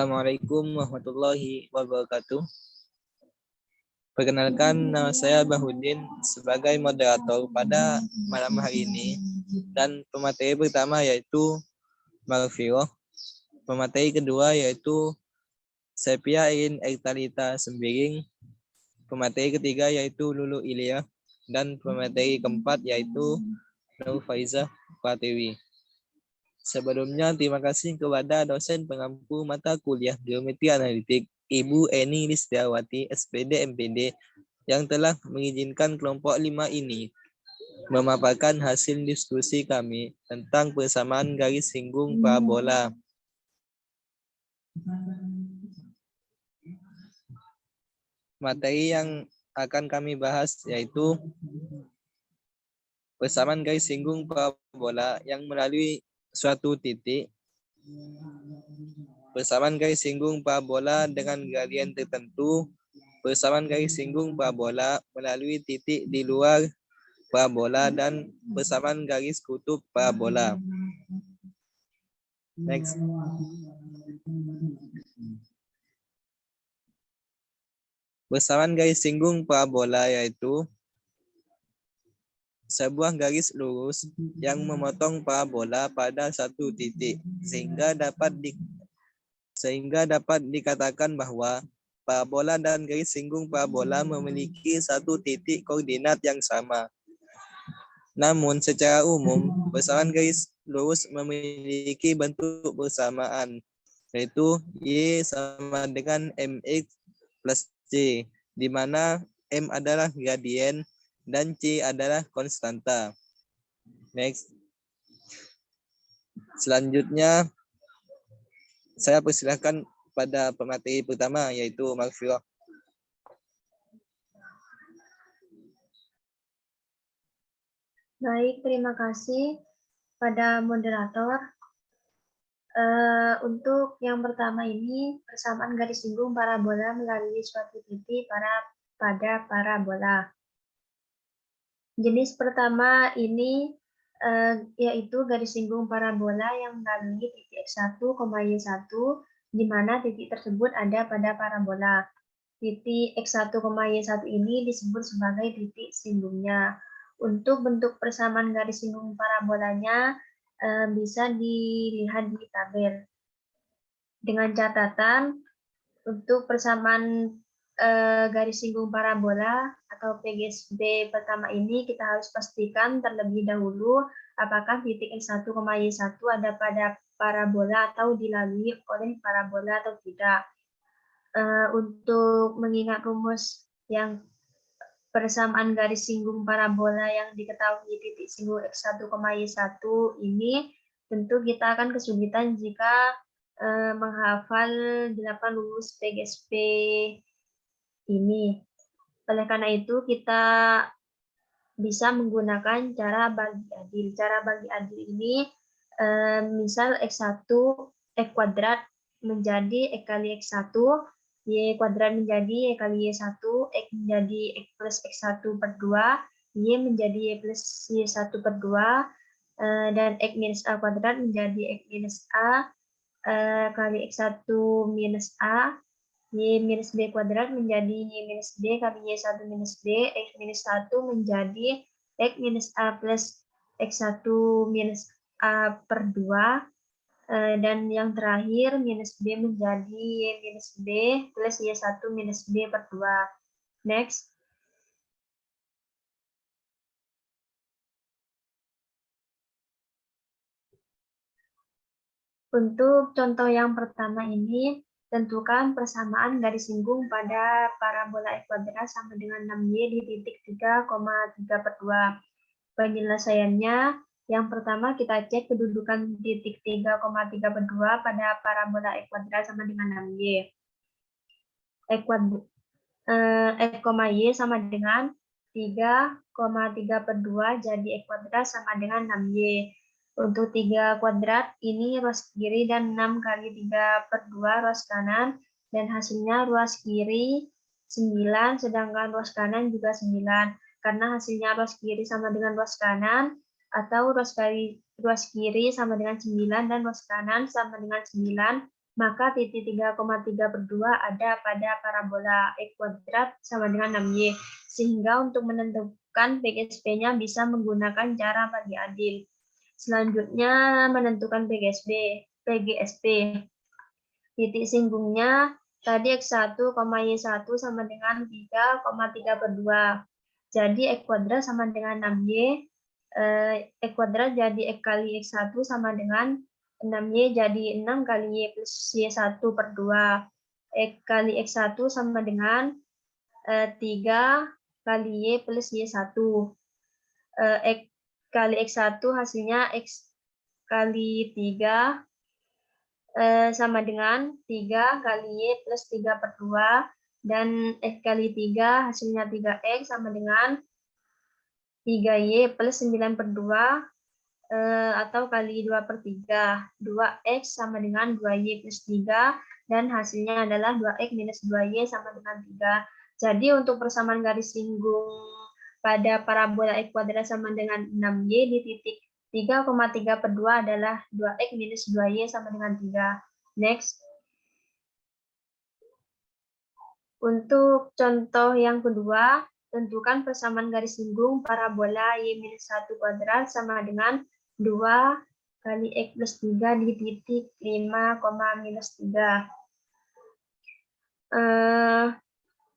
Assalamualaikum warahmatullahi wabarakatuh. Perkenalkan, nama saya Bahudin sebagai moderator pada malam hari ini. Dan pemateri pertama yaitu Marfiro. Pemateri kedua yaitu Sepia Irin Ektalita Sembiring. Pemateri ketiga yaitu Lulu Ilya. Dan pemateri keempat yaitu Nur Faizah Pratiwi. Sebelumnya, terima kasih kepada dosen pengampu mata kuliah Geometri Analitik, Ibu Eni Listiawati, SPD MPD, yang telah mengizinkan kelompok 5 ini memaparkan hasil diskusi kami tentang persamaan garis singgung parabola. Materi yang akan kami bahas yaitu persamaan garis singgung parabola yang melalui suatu titik, persamaan garis singgung parabola dengan gradien tertentu, persamaan garis singgung parabola melalui titik di luar parabola, dan persamaan garis kutub parabola. Next. Persamaan garis singgung parabola yaitu sebuah garis lurus yang memotong parabola pada satu titik sehingga dapat dikatakan bahwa parabola dan garis singgung parabola memiliki satu titik koordinat yang sama. Namun secara umum persamaan garis lurus memiliki bentuk bersamaan, yaitu Y sama dengan MX plus C, di mana M adalah gradien dan C adalah konstanta. Next. Selanjutnya, saya persilahkan pada pemateri pertama, yaitu Marfiro. Baik, terima kasih pada moderator. Untuk yang pertama ini, persamaan garis singgung parabola melalui suatu titik pada parabola. Jenis pertama ini yaitu garis singgung parabola yang melalui titik X1, Y1, di mana titik tersebut ada pada parabola. Titik X1, Y1 ini disebut sebagai titik singgungnya. Untuk bentuk persamaan garis singgung parabolanya bisa dilihat di tabel. Dengan catatan, untuk persamaan garis singgung parabola atau PGSB pertama ini kita harus pastikan terlebih dahulu apakah titik X1, Y1 ada pada parabola atau dilalui oleh parabola atau tidak. Untuk mengingat rumus yang persamaan garis singgung parabola yang diketahui titik singgung X1, Y1 ini, tentu kita akan kesulitan jika menghafal 8 rumus PGSB ini. Oleh karena itu kita bisa menggunakan cara bagi adil. Cara bagi adil ini misal X1 X kuadrat menjadi X kali X1, Y kuadrat menjadi Y kali Y1, X menjadi X plus X1 per 2, Y menjadi Y plus Y1 per 2, dan X minus A kuadrat menjadi X minus A kali X1 minus A, Y minus B kuadrat menjadi Y minus B kali Y1 minus B, X minus 1 menjadi X minus A plus X1 minus A per 2, dan yang terakhir minus B menjadi Y minus B plus Y1 minus B per 2. Next. Untuk contoh yang pertama ini, tentukan persamaan garis singgung pada parabola X kuadrat sama dengan 6Y di titik 3,3 per 2. Penyelesaiannya, yang pertama kita cek kedudukan titik 3,3 per 2 pada parabola X kuadrat sama dengan 6Y. X, Y sama dengan 3,3 per 2, jadi X kuadrat sama dengan 6Y. Untuk 3 kuadrat ini ruas kiri dan 6 kali 3 per 2 ruas kanan, dan hasilnya ruas kiri 9, sedangkan ruas kanan juga 9. Karena hasilnya ruas kiri sama dengan ruas kanan, atau ruas kiri sama dengan 9 dan ruas kanan sama dengan 9, maka titik 3,3/2 ada pada parabola E kuadrat sama dengan 6Y. Sehingga untuk menentukan PGSP-nya bisa menggunakan cara bagi adil. Selanjutnya menentukan PGSP. Titik singgungnya tadi X1, Y1 sama dengan 3,3/2. Jadi X kuadrat sama dengan 6Y. X kuadrat jadi X kali X1 sama dengan 6Y jadi 6 kali Y plus Y1/2. X kali X1 sama dengan 3 kali Y plus Y1. X kali X1 hasilnya X kali 3 sama dengan 3 kali Y plus 3/2. Dan X kali 3 hasilnya 3X sama dengan 3Y plus 9/2. Atau kali 2/3. 2X sama dengan 2Y plus 3, dan hasilnya adalah 2X minus 2Y sama dengan 3. Jadi untuk persamaan garis singgung pada parabola X kuadrat sama dengan 6Y di titik 3,3/2 adalah 2X minus 2Y sama dengan 3. Next. Untuk contoh yang kedua, tentukan persamaan garis singgung parabola Y-1 kuadrat sama dengan 2 kali X plus 3 di titik 5, minus 3.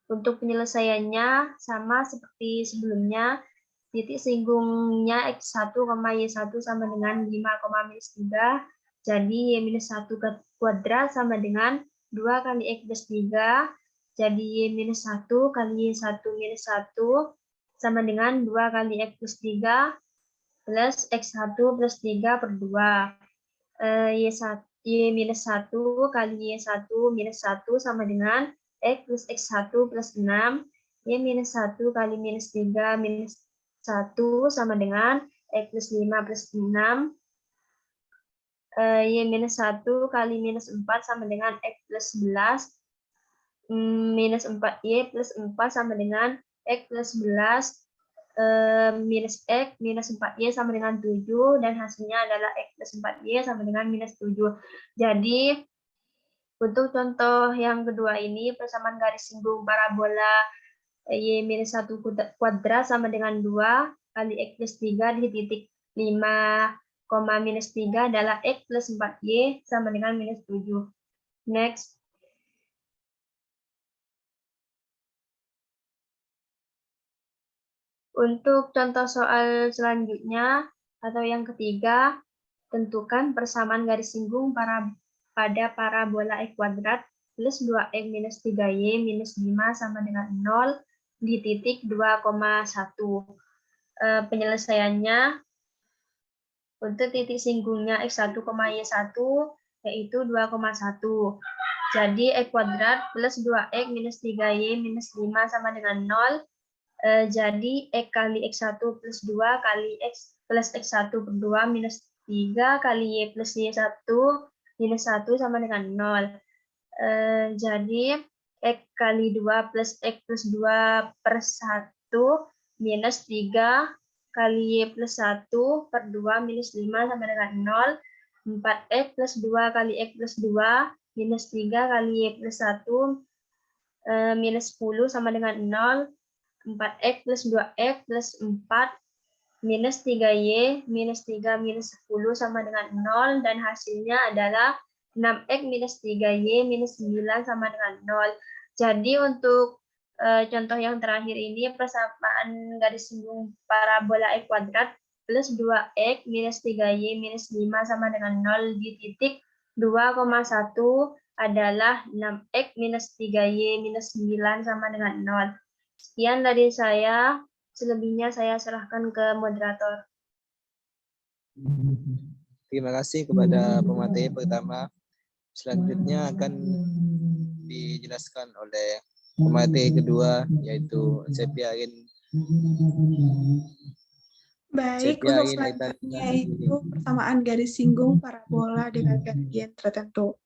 Untuk penyelesaiannya sama seperti sebelumnya, titik singgungnya X1, Y1 sama dengan 5, minus 3. Jadi Y-1 kuadrat sama dengan 2 kali X plus 3. Jadi Y-1 kali Y1 minus 1 sama dengan 2 kali X plus 3 plus X1 plus 3/2. Y-1 kali Y1 minus 1 sama dengan X plus X1 plus 6. Y-1 kali minus 3 minus 1 sama dengan X plus 5 plus 6. Y-1 kali minus 4 sama dengan X plus 11. Minus 4Y plus 4 sama dengan X plus 11. Minus X minus 4Y sama dengan 7, dan hasilnya adalah X plus 4Y sama dengan minus 7. Jadi untuk contoh yang kedua ini, persamaan garis singgung parabola Y-1 kuadrat sama dengan 2 kali X plus 3 di titik 5, minus 3 adalah X plus 4Y sama dengan minus 7. Next. Untuk contoh soal selanjutnya atau yang ketiga, tentukan persamaan garis singgung pada parabola X kuadrat plus 2X minus 3Y minus 5 sama dengan 0 di titik 2,1. Penyelesaiannya untuk titik singgungnya X1, Y1 yaitu 2,1. Jadi X kuadrat plus 2X minus 3Y minus 5 sama dengan 0. Jadi X kali X1 plus 2 kali X plus X1/2 minus 3 kali Y plus Y1 minus 1 sama dengan 0. Jadi X kali 2 plus X plus 2/1 minus 3 kali Y plus 1/2 minus 5 sama dengan 0. 4X plus 2 kali X plus 2 minus 3 kali Y plus 1 minus 10 sama dengan 0. 4X plus 2X plus 4 minus 3Y minus 3 minus 10 sama dengan 0, dan hasilnya adalah 6X minus 3Y minus 9 sama dengan 0. Jadi untuk contoh yang terakhir ini, persamaan garis singgung parabola X kuadrat plus 2X minus 3Y minus 5 sama dengan 0 di titik 2,1 adalah 6X minus 3Y minus 9 sama dengan 0. Sekian dari saya, selebihnya saya serahkan ke moderator. Terima kasih kepada pemateri pertama. Selanjutnya akan dijelaskan oleh pemateri kedua, yaitu Sepia-Arin. Baik, untuk selanjutnya itu persamaan garis singgung parabola dengan gradien tertentu,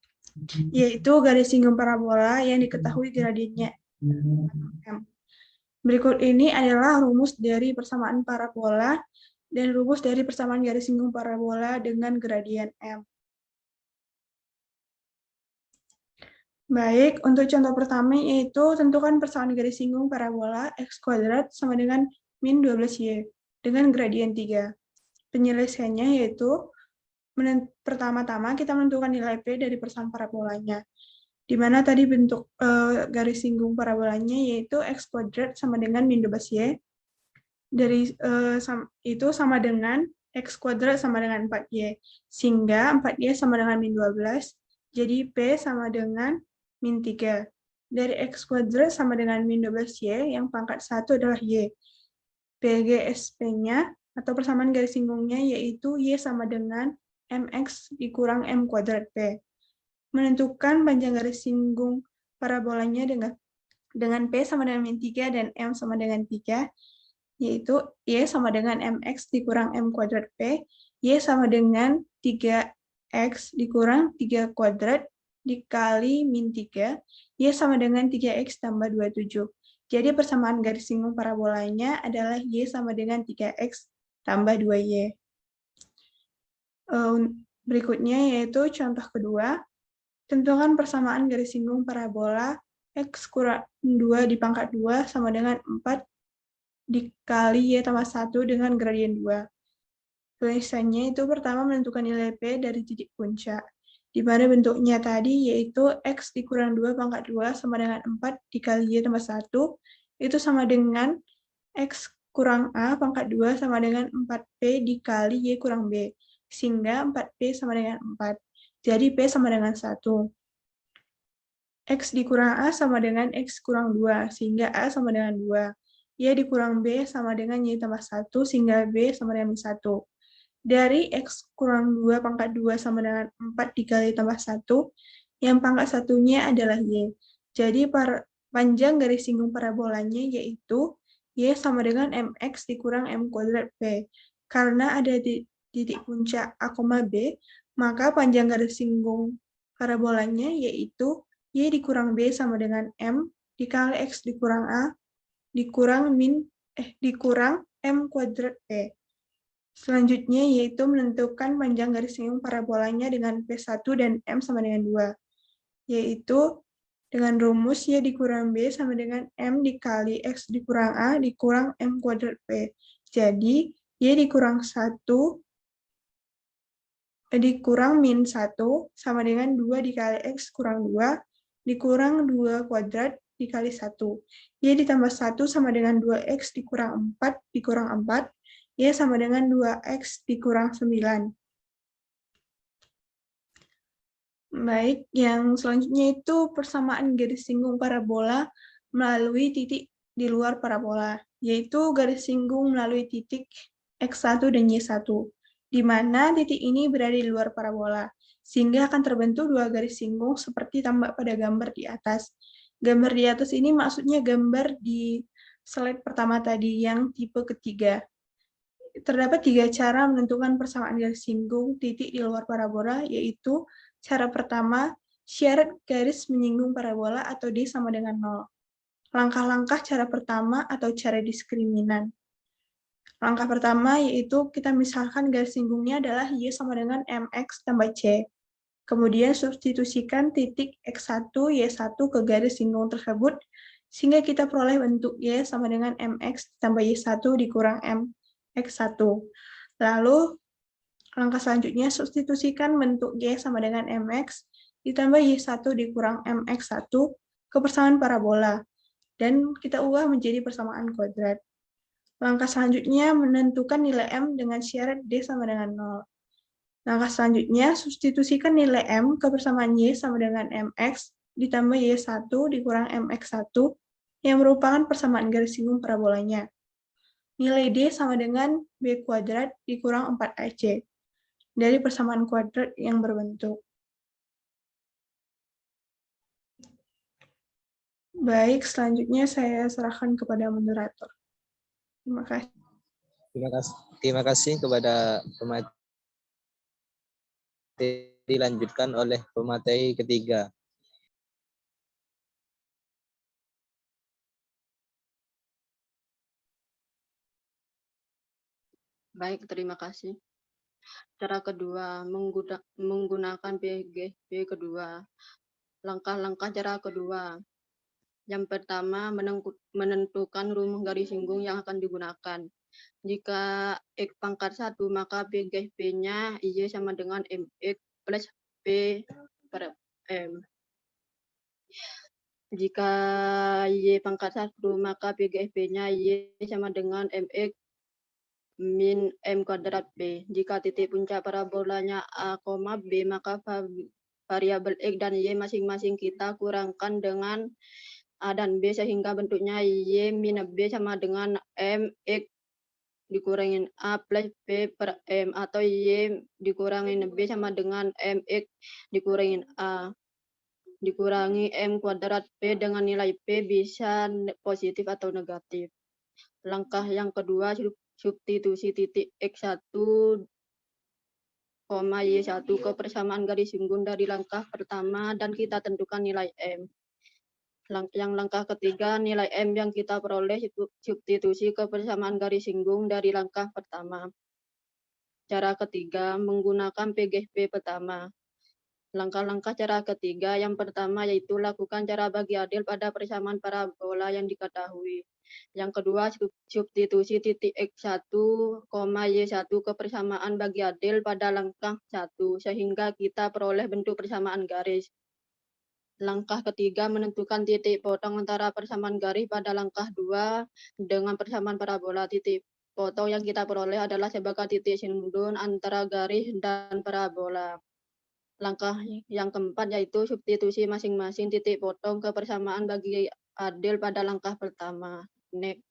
yaitu garis singgung parabola yang diketahui gradiennya M. Berikut ini adalah rumus dari persamaan parabola dan rumus dari persamaan garis singgung parabola dengan gradien M. Baik, untuk contoh pertama yaitu tentukan persamaan garis singgung parabola x kuadrat sama dengan min 12y dengan gradien 3. Penyelesaiannya yaitu pertama-tama kita menentukan nilai P dari persamaan parabolanya. Di mana tadi bentuk garis singgung parabolanya yaitu x kuadrat sama dengan min 12y. Dari itu sama dengan x kuadrat sama dengan 4y. Sehingga 4y sama dengan min 12. Jadi P sama dengan min 3. Dari x kuadrat sama dengan min 12y, yang pangkat 1 adalah y. PGSP-nya atau persamaan garis singgungnya yaitu y sama dengan mx dikurang m kuadrat P. Menentukan panjang garis singgung parabolanya dengan P sama dengan min 3 dan m sama dengan 3, yaitu y sama dengan mx dikurang m kuadrat P, y sama dengan 3x dikurang 3 kuadrat dikali min 3, y sama dengan 3x tambah 27. Jadi persamaan garis singgung parabolanya adalah y sama dengan 3x tambah 2y. Berikutnya yaitu contoh kedua, tentukan persamaan garis singgung parabola x kurang 2 di pangkat 2 sama dengan 4 dikali y tambah 1 dengan gradien 2. Tulisannya itu pertama menentukan nilai P dari titik puncak, di mana bentuknya tadi yaitu x dikurang 2 pangkat 2 sama dengan 4 dikali y tambah 1, itu sama dengan x kurang a pangkat 2 sama dengan 4p dikali y kurang b, sehingga 4p sama dengan 4. Jadi P sama dengan 1. X dikurang A sama dengan X kurang 2, sehingga A sama dengan 2. Y dikurang B sama dengan Y tambah 1, sehingga B sama dengan 1. Dari X kurang 2 pangkat 2 sama dengan 4 dikali tambah 1, yang pangkat satunya adalah Y. Jadi panjang garis singgung parabolanya yaitu Y sama dengan MX dikurang M kuadrat P. Karena ada di titik puncak A, B, maka panjang garis singgung parabolanya yaitu Y dikurang B sama dengan M dikali X dikurang A dikurang M kuadrat P. Selanjutnya yaitu menentukan panjang garis singgung parabolanya dengan P1 dan M sama dengan 2. Yaitu dengan rumus Y dikurang B sama dengan M dikali X dikurang A dikurang M kuadrat P. Jadi Y dikurang 1 dikurang min 1 sama dengan 2 dikali X kurang 2 dikurang 2 kuadrat dikali 1. Y ditambah 1 sama dengan 2X dikurang 4 dikurang 4. Y sama dengan 2X dikurang 9. Baik, yang selanjutnya itu persamaan garis singgung parabola melalui titik di luar parabola, yaitu garis singgung melalui titik X1 dan Y1, di mana titik ini berada di luar parabola, sehingga akan terbentuk dua garis singgung seperti tampak pada gambar di atas. Gambar di atas ini maksudnya gambar di slide pertama tadi yang tipe ketiga. Terdapat 3 cara menentukan persamaan garis singgung titik di luar parabola, yaitu cara pertama, syarat garis menyinggung parabola atau D sama dengan 0. Langkah-langkah cara pertama atau cara diskriminan. Langkah pertama yaitu kita misalkan garis singgungnya adalah Y sama dengan MX tambah C. Kemudian substitusikan titik X1, Y1 ke garis singgung tersebut, sehingga kita peroleh bentuk Y sama dengan MX tambah Y1 dikurang MX1. Lalu, langkah selanjutnya substitusikan bentuk Y sama dengan MX ditambah Y1 dikurang MX1 ke persamaan parabola, dan kita ubah menjadi persamaan kuadrat. Langkah selanjutnya menentukan nilai M dengan syarat D sama dengan 0. Langkah selanjutnya, substitusikan nilai M ke persamaan Y sama dengan MX ditambah Y1 dikurang MX1 yang merupakan persamaan garis singgung parabolanya. Nilai D sama dengan B kuadrat dikurang 4AC dari persamaan kuadrat yang berbentuk. Baik, selanjutnya saya serahkan kepada moderator. Terima kasih. Terima kasih kepada pemateri. Dilanjutkan oleh pemateri ketiga. Baik, terima kasih. Cara kedua, menggunakan PGB kedua. Langkah-langkah cara kedua. Yang pertama, menentukan rumus garis singgung yang akan digunakan. Jika X pangkat 1, maka PGP-nya Y sama dengan MX plus P per M. Jika Y pangkat 1, maka PGP-nya Y sama dengan MX min M kuadrat B. Jika titik puncak parabolanya A, B, maka variabel X dan Y masing-masing kita kurangkan dengan A dan B sehingga bentuknya Y min B sama dengan MX dikurangin A plus B per M, atau Y dikurangin B sama dengan MX dikurangin A dikurangi M kuadrat P dengan nilai P bisa positif atau negatif. Langkah yang kedua, substitusi titik X1, Y1 ke persamaan garis singgung dari langkah pertama dan kita tentukan nilai M. Yang langkah ketiga, nilai M yang kita peroleh substitusi ke persamaan garis singgung dari langkah pertama. Cara ketiga, menggunakan PGP pertama. Langkah-langkah cara ketiga, yang pertama yaitu lakukan cara bagi adil pada persamaan parabola yang diketahui. Yang kedua, substitusi titik X1, Y1 ke persamaan bagi adil pada langkah 1, sehingga kita peroleh bentuk persamaan garis. Langkah ketiga, menentukan titik potong antara persamaan garis pada langkah 2 dengan persamaan parabola. Titik potong yang kita peroleh adalah sebagai titik sindung antara garis dan parabola. Langkah yang keempat yaitu substitusi masing-masing titik potong ke persamaan bagi adil pada langkah pertama. Next.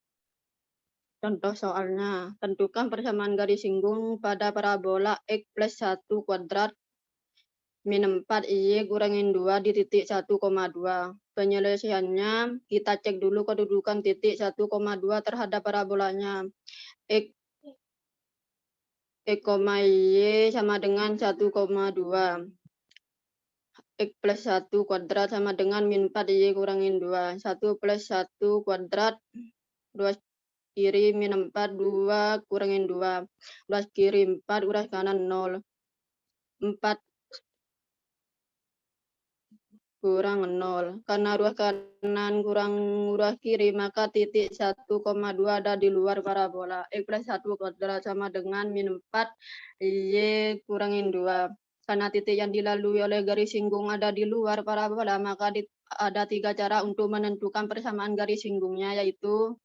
Contoh soalnya, tentukan persamaan garis singgung pada parabola X plus 1 kuadrat min 4 Y kurangin 2 di titik 1,2. Penyelesaiannya, kita cek dulu kedudukan titik 1,2 terhadap parabolanya. X, Y sama dengan 1,2. X plus 1 kuadrat sama dengan min 4 Y kurangin 2. 1 plus 1 kuadrat, 2 kiri min 4, 2 kurangin 2. 2 kiri 4, uras kanan 0. 4 kurang 0. Karena ruas kanan kurang ruas kiri, maka titik 1,2 ada di luar parabola. X plus 1 kuadrat sama dengan min 4 Y kurangin 2. Karena titik yang dilalui oleh garis singgung ada di luar parabola, maka ada 3 cara untuk menentukan persamaan garis singgungnya, yaitu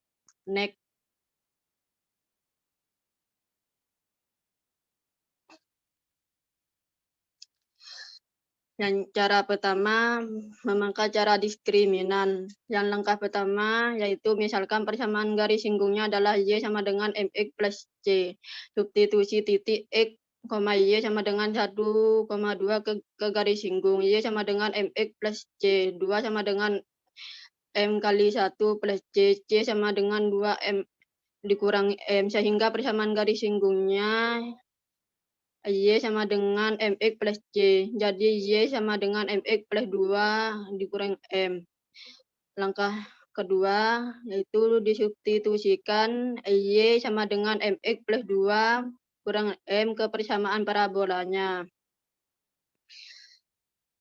next. Yang cara pertama, memakai cara diskriminan. Yang langkah pertama yaitu misalkan persamaan garis singgungnya adalah Y sama dengan MX plus C. Substitusi titik X, Y sama dengan 1,2 ke garis singgung. Y sama dengan MX plus C. 2 sama dengan M kali 1 plus C. C sama dengan 2M dikurangi M. Sehingga persamaan garis singgungnya Y sama dengan MX plus C. Jadi Y sama dengan MX plus 2 dikurang M. Langkah kedua yaitu disubstitusikan Y sama dengan MX plus 2 kurang M ke persamaan parabolanya.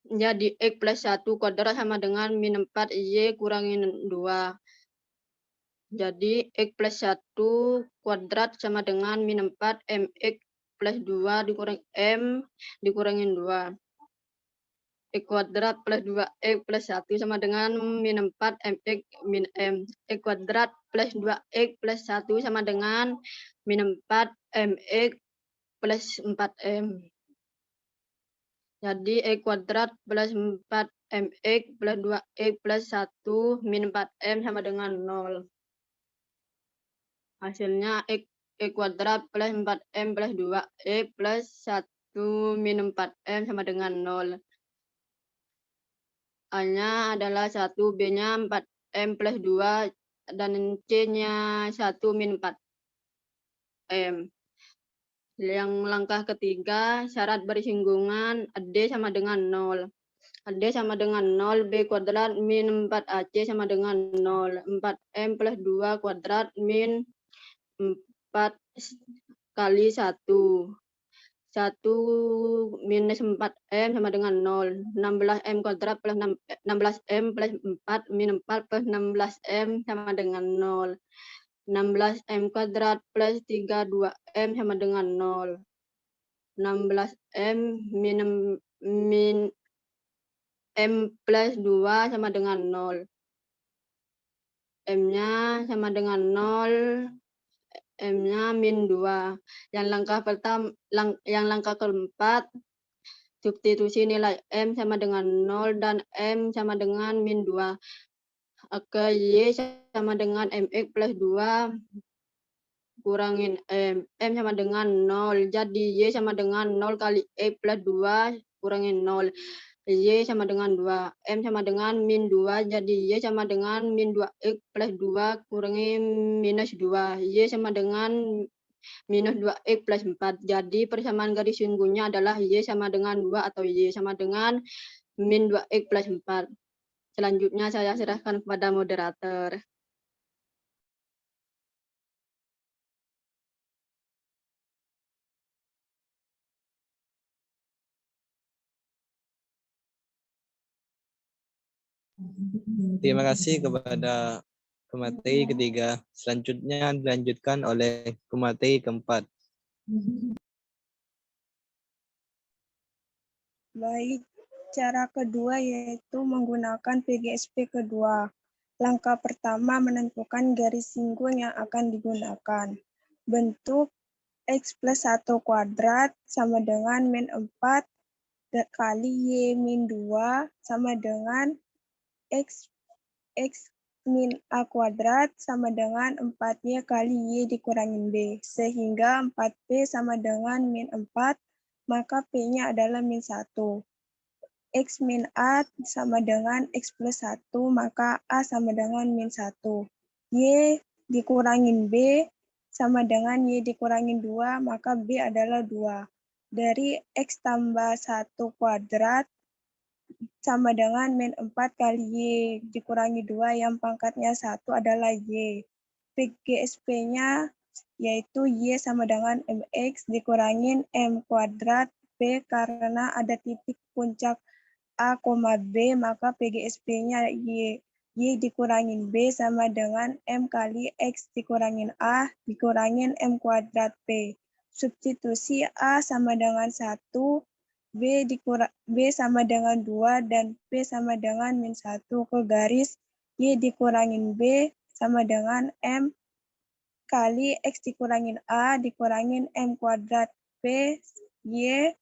Jadi X plus 1 kuadrat sama dengan min 4 Y kurangin 2. Jadi X plus 1 kuadrat sama dengan min 4 MX plus 2 dikurang M dikurangin 2. X kuadrat plus 2X plus 1 sama dengan min 4 MX min M. X kuadrat plus 2X plus 1 sama dengan min 4 MX plus 4M. Jadi X kuadrat plus 4 MX plus 2X plus 1 min 4M sama dengan 0. Hasilnya X kuadrat plus 4M plus 2E plus 1 min 4M sama dengan 0. A-nya adalah 1, B-nya 4M plus 2, dan C-nya 1 min 4M. Yang langkah ketiga, syarat bersinggungan D sama dengan 0. D sama dengan 0, B kuadrat min 4AC sama dengan 0. 4M plus 2 kuadrat min 4 kali 1. 1 minus 4M sama dengan 0. 16M kuadrat plus 16M plus 4 min 4 plus 16M sama dengan 0. 16M kuadrat plus 32M sama dengan 0. 16M min M plus 2 sama dengan 0. M-nya sama dengan 0. M-nya min 2. Yang langkah keempat, substitusi nilai M sama dengan 0 dan M sama dengan min 2. Oke, Y sama dengan MX plus 2 kurangin M. M sama dengan 0. Jadi Y sama dengan 0 kali X plus 2 kurangin 0. Y sama dengan 2. M sama dengan min 2. Jadi Y sama dengan min 2X plus 2 kurangi minus 2. Y sama dengan minus 2X plus 4. Jadi persamaan garis singgungnya adalah Y sama dengan 2 atau Y sama dengan min 2X plus 4. Selanjutnya saya serahkan kepada moderator. Terima kasih kepada pemateri ketiga. Selanjutnya dilanjutkan oleh pemateri keempat. Baik, cara kedua yaitu menggunakan PGSP kedua. Langkah pertama menentukan garis singgung yang akan digunakan. Bentuk X plus 1 kuadrat sama dengan min 4 kali Y min 2 sama dengan X min A kuadrat sama dengan 4Y kali Y dikurangin B. Sehingga 4P sama dengan min 4, maka P-nya adalah min 1. X min A sama dengan X plus 1, maka A sama dengan min 1. Y dikurangin B sama dengan Y dikurangin 2, maka B adalah 2. Dari X tambah 1 kuadrat sama dengan min 4 kali Y dikurangi 2 yang pangkatnya 1 adalah Y. PGSP-nya yaitu Y sama dengan MX dikurangin M kuadrat P karena ada titik puncak A, B, maka PGSP-nya Y. Y dikurangin B sama dengan M kali X dikurangin A dikurangin M kuadrat P. Substitusi A sama dengan 1, B sama dengan 2, dan P sama dengan min 1 ke garis Y dikurangin B sama dengan M kali X dikurangin A dikurangin M kuadrat P Y.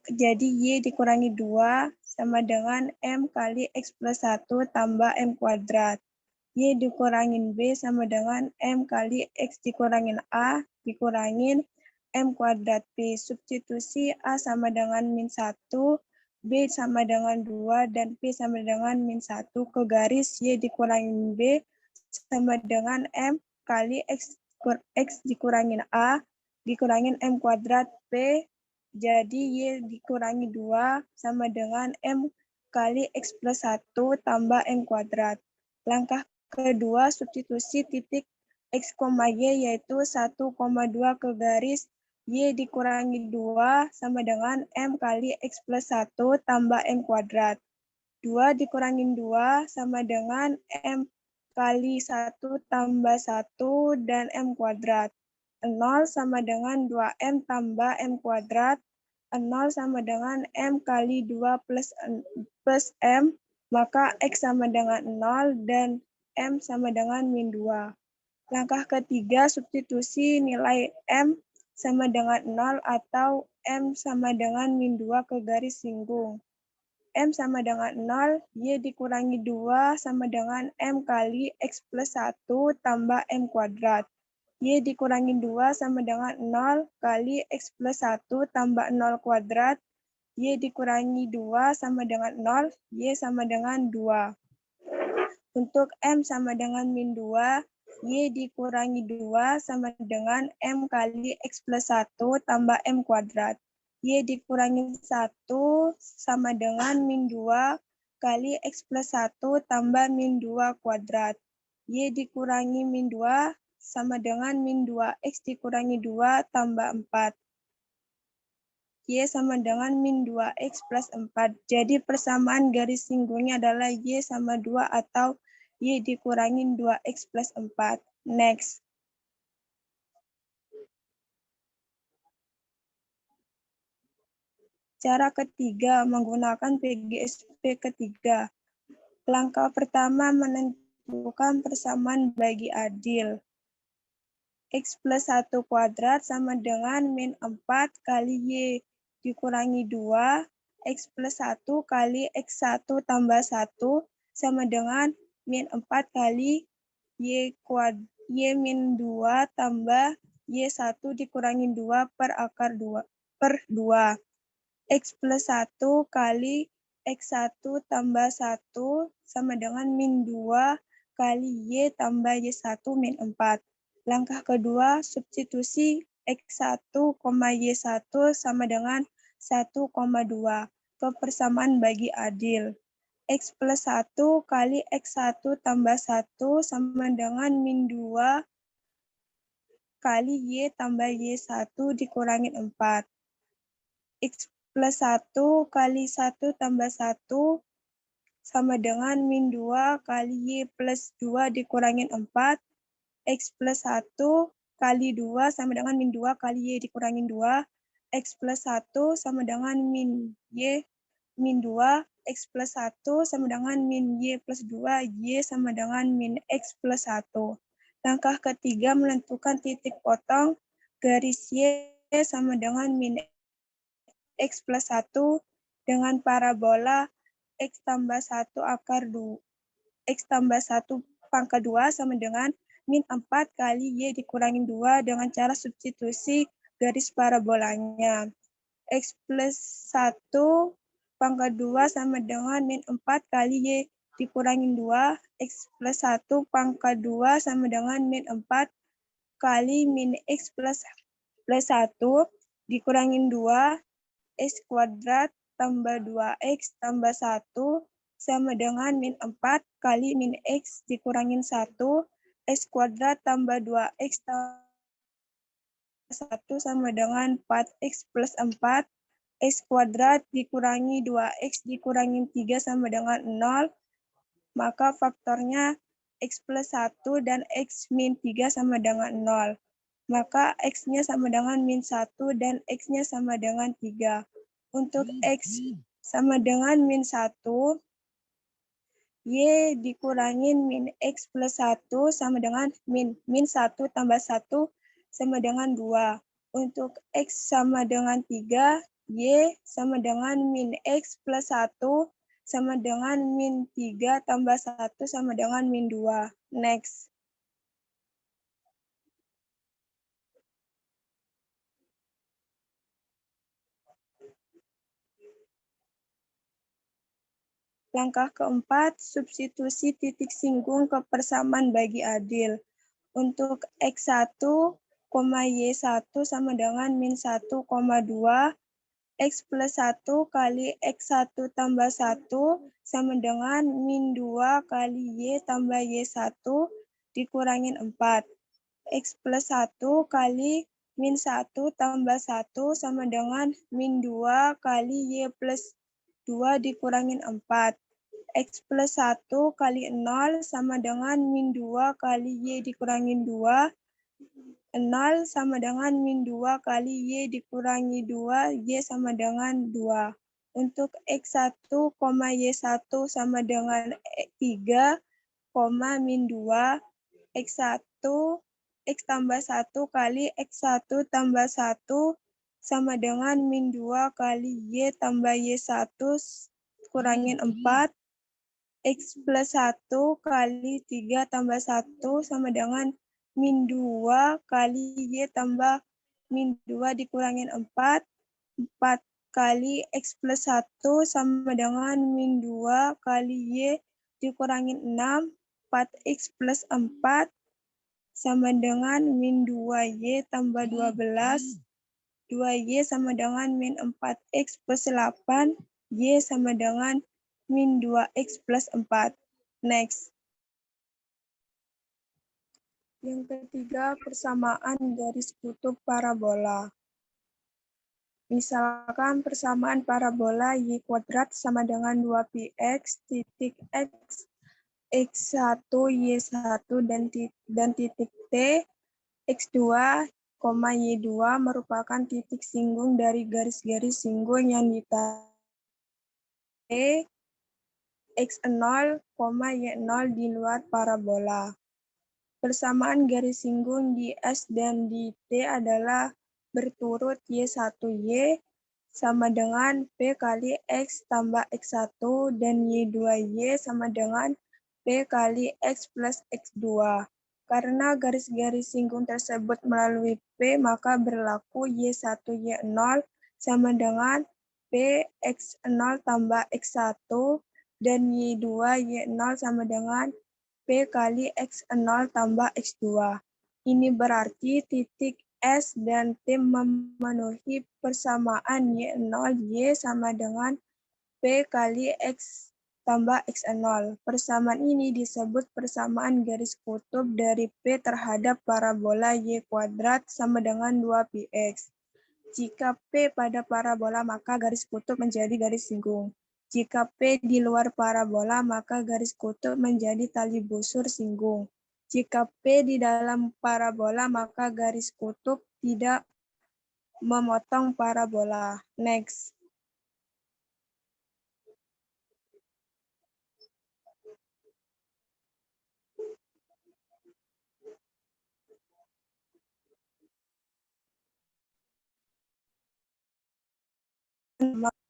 Jadi Y dikurangi 2 sama dengan M kali X plus 1 tambah M kuadrat. Y dikurangin B sama dengan M kali X dikurangin A dikurangin M kuadrat P. Substitusi A sama dengan min 1, B sama dengan 2, dan P sama dengan min 1 ke garis Y dikurangin B sama dengan M kali X dikurangin A dikurangin M kuadrat P. Jadi Y dikurangi 2 sama dengan M kali X plus 1 tambah M kuadrat. Langkah kedua, substitusi titik X, Y yaitu 1,2 ke garis Y dikurangi 2 sama dengan M kali X plus 1 tambah M kuadrat. 2 dikurangin 2 sama dengan M kali 1 tambah 1 dan M kuadrat. 0 sama dengan 2M tambah M kuadrat. 0 sama dengan M kali 2 plus M, maka X sama dengan 0 dan M sama dengan min 2. Langkah ketiga, substitusi nilai M sama dengan 0 atau M sama dengan min 2 ke garis singgung. M sama dengan 0, Y dikurangi 2 sama dengan M kali X plus 1 tambah M kuadrat. Y dikurangi 2 sama dengan 0 kali X plus 1 tambah 0 kuadrat. Y dikurangi 2 sama dengan 0, Y sama dengan 2. Untuk M sama dengan min 2, Y dikurangi 2 sama dengan M kali X plus 1 tambah M kuadrat. Y dikurangi 1 sama dengan min 2 kali X plus 1 tambah min 2 kuadrat. Y dikurangi min 2 sama dengan min 2X dikurangi 2 tambah 4. Y sama dengan min 2X plus 4. Jadi persamaan garis singgungnya adalah Y sama 2 atau Y dikurangin 2X plus 4. Next. Cara ketiga, menggunakan PGSP ketiga. Langkah pertama, menentukan persamaan bagi adil. X plus 1 kuadrat sama dengan min 4 kali Y dikurangi 2, X plus 1 kali X1 tambah 1 sama dengan min 4 kali Y min 2 tambah Y1 dikurangi 2 per akar 2 per 2. X plus 1 kali X1 tambah 1 sama dengan min 2 kali Y tambah Y1 min 4. Langkah kedua, substitusi X1, Y1 sama dengan 1,2 ke persamaan bagi adil. X plus 1 kali X1 tambah 1 sama dengan min 2 kali Y tambah Y1 dikurangi 4. X plus 1 kali 1 tambah 1 sama dengan min 2 kali Y plus 2 dikurangi 4. X plus 1 kali 2 sama dengan min 2 kali Y dikurangi 2. X plus 1 sama dengan min Y min 2. X plus 1 sama dengan min Y plus 2. Y sama dengan min X plus 1. Langkah ketiga, menentukan titik potong garis Y sama dengan min X plus 1 dengan parabola X tambah 1 akar 2. X tambah 1 pangkat 2 sama dengan min 4 kali Y dikurangi 2 dengan cara substitusi garis parabolanya. X plus 1 pangkat 2 sama dengan min 4 kali Y dikurangi 2. X plus 1 pangkat 2 sama dengan min 4 kali min X plus 1 dikurangi 2. X kuadrat tambah 2X tambah 1 sama dengan min 4 kali min X dikurangin 1. X kuadrat tambah 2X tambah 1 sama dengan 4X plus 4. X kuadrat dikurangi 2X dikurangi 3 sama dengan 0. Maka faktornya X plus 1 dan X min 3 sama dengan 0. Maka X-nya sama dengan min 1 dan X-nya sama dengan 3. Untuk X sama dengan min 1, Y dikurangin min X plus 1 sama dengan min 1 tambah 1 sama dengan 2. Untuk X sama dengan 3, Y sama dengan min X plus 1 sama dengan min 3 tambah 1 sama dengan min 2. Next. Langkah keempat, substitusi titik singgung ke persamaan bagi adil. Untuk X1, Y1 sama dengan min 1,2, X plus 1 kali X1 tambah 1 sama dengan min 2 kali Y tambah Y1 dikurangin 4. X plus 1 kali min 1 tambah 1 sama dengan min 2 kali Y plus 2 dikurangin 4. X plus 1 kali 0 sama dengan min 2 kali Y dikurangin 2. 0 sama dengan min 2 kali Y dikurangi 2, Y sama dengan 2. Untuk X1, Y1 sama dengan 3, min 2, X1, X tambah 1 kali X1 tambah 1 sama dengan min 2 kali Y tambah Y1 kurangin 4. X plus 1 kali 3 tambah 1 sama dengan min 2 kali Y tambah min 2 dikurangin 4. 4 kali X plus 1 sama dengan min 2 kali Y dikurangin 6. 4X plus 4 sama dengan min 2Y tambah 12. 2Y sama dengan min 4X plus 8. Y sama dengan min 2X plus 4. Next. Yang ketiga, persamaan garis kutub parabola. Misalkan persamaan parabola y kuadrat sama dengan 2πx titik x, x1, y1, dan titik t, x2, y2 merupakan titik singgung dari garis-garis singgung yang ditarik x0, y0 di luar parabola. Persamaan garis singgung di S dan di T adalah berturut Y1Y sama dengan P kali X tambah X1 dan Y2Y sama dengan P kali X plus X2. Karena garis-garis singgung tersebut melalui P, maka berlaku Y1Y0 sama dengan P X0 tambah X1 dan Y2Y0 sama dengan P kali X0 tambah X2. Ini berarti titik S dan T memenuhi persamaan Y0Y sama dengan P kali X tambah X0. Persamaan ini disebut persamaan garis kutub dari P terhadap parabola Y kuadrat sama dengan 2πx. Jika P pada parabola, maka garis kutub menjadi garis singgung. Jika P di luar parabola, maka garis kutub menjadi tali busur singgung. Jika P di dalam parabola, maka garis kutub tidak memotong parabola. Next.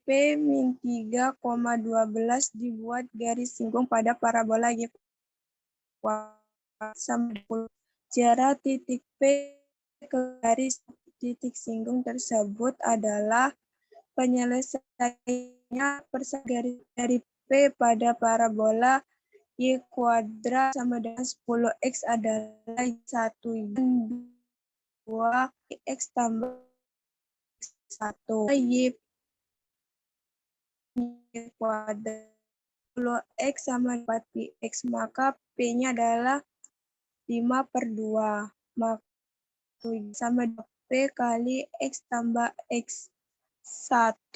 P-3,12 dibuat garis singgung pada parabola Y sama 10. Jarak titik P ke garis titik singgung tersebut adalah penyelesaiannya persamaan garis dari P pada parabola Y kuadrat sama dengan 10x adalah 1 dan 2x tambah 1. Y kuadrat 10x sama 4πx, maka P-nya adalah 5/2. Maka sama P kali X tambah X1,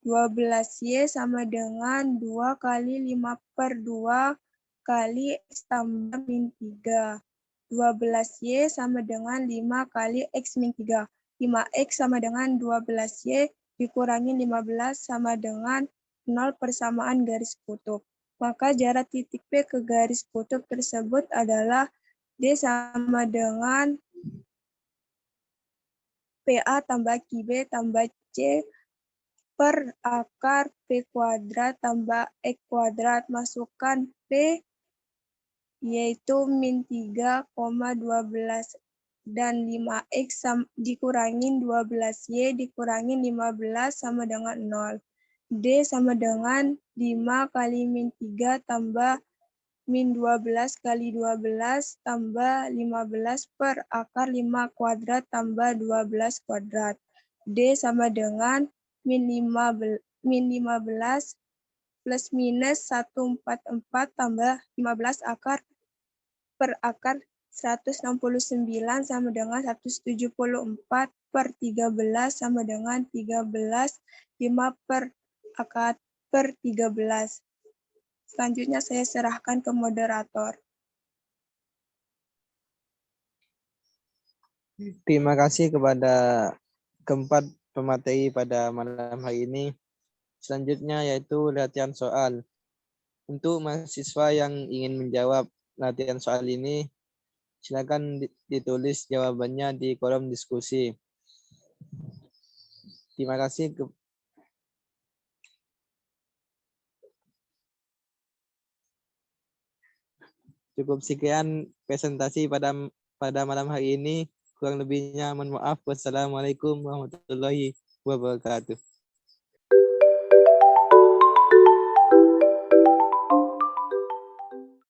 12Y sama dengan 2 kali 5/2 kali X tambah min 3. 12Y sama dengan 5 kali X min 3. 5X sama dengan 12Y dikurangi 15 sama dengan 0 persamaan garis kutub. Maka jarak titik P ke garis kutub tersebut adalah D sama dengan PA tambah QB tambah C per akar P kuadrat tambah X kuadrat. Masukkan P yaitu min 3,12 dan 5X dikurangin 12Y dikurangin 15 sama dengan 0. D sama dengan 5 kali min 3 tambah min 12 kali 12 tambah 15 per akar 5 kuadrat tambah 12 kuadrat. D sama dengan min 15 plus minus 144 tambah 15 akar per akar 169 sama dengan 174 per 13 sama dengan 13, 5 per akar per 13. Selanjutnya saya serahkan ke moderator. Terima kasih kepada keempat pemateri pada malam hari ini. Selanjutnya yaitu latihan soal. Untuk mahasiswa yang ingin menjawab latihan soal ini, silakan ditulis jawabannya di kolom diskusi. Terima kasih. Cukup sekian presentasi pada malam hari ini. Kurang lebihnya mohon maaf. Wassalamualaikum warahmatullahi wabarakatuh.